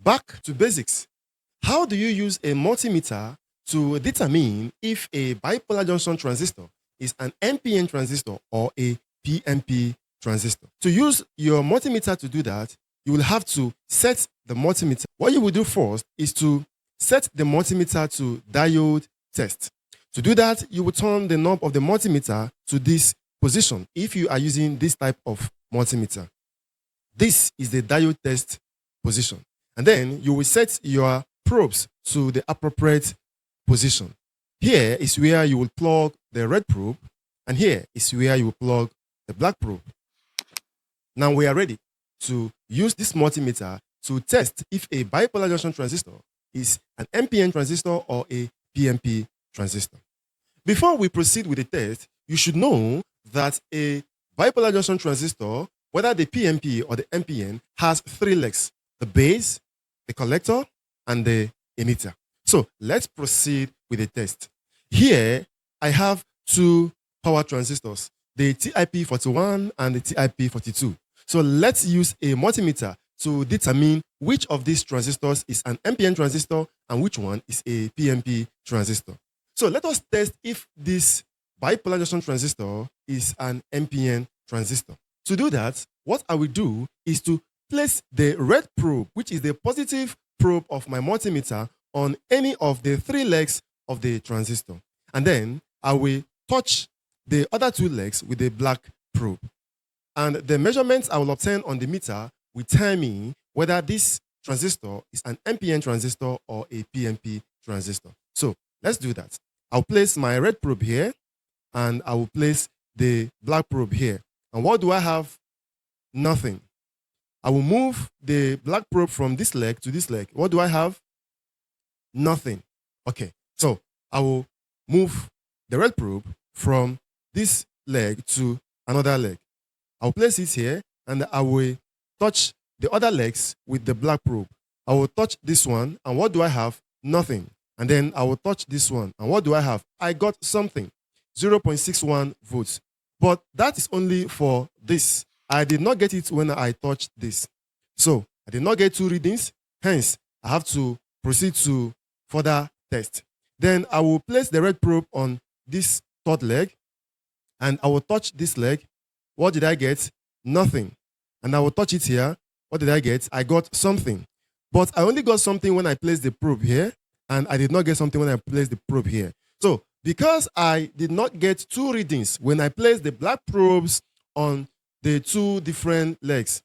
Back to basics. How do you use a multimeter to determine if a bipolar junction transistor is an NPN transistor or a PNP transistor? To use your multimeter to do that, you will have to set the multimeter. What you will do first is to set the multimeter to diode test. To do that, you will turn the knob of the multimeter to this position if you are using this type of multimeter. This is the diode test position. And then you will set your probes to the appropriate position. Here is where you will plug the red probe, and here is where you will plug the black probe. Now we are ready to use this multimeter to test if a bipolar junction transistor is an NPN transistor or a PNP transistor. Before we proceed with the test, you should know that a bipolar junction transistor, whether the PNP or the NPN, has three legs: the base, the collector, and the emitter. So let's proceed with the test. Here, I have two power transistors, the TIP41 and the TIP42. So let's use a multimeter to determine which of these transistors is an NPN transistor and which one is a PNP transistor. So let us test if this bipolar junction transistor is an NPN transistor. To do that, what I will do is to place the red probe, which is the positive probe of my multimeter, on any of the three legs of the transistor. And then I will touch the other two legs with the black probe. And the measurements I will obtain on the meter will tell me whether this transistor is an NPN transistor or a PNP transistor. So let's do that. I'll place my red probe here, and I will place the black probe here. And what do I have? Nothing. I will move the black probe from this leg to this leg. What do I have? Nothing. Okay, so I will move the red probe from this leg to another leg. I'll place it here, and I will touch the other legs with the black probe. I will touch this one, and what do I have? Nothing. And then I will touch this one, and what do I have? I got something, 0.61 volts. But that is only for this. I did not get it when I touched this. So I did not get two readings, hence I have to proceed to further test. Then I will place the red probe on this third leg, and I will touch this leg. What did I get? Nothing. And I will touch it here. What did I get? I got something. But I only got something when I placed the probe here, and I did not get something when I placed the probe here. So because I did not get two readings when I placed the black probes on the two different legs,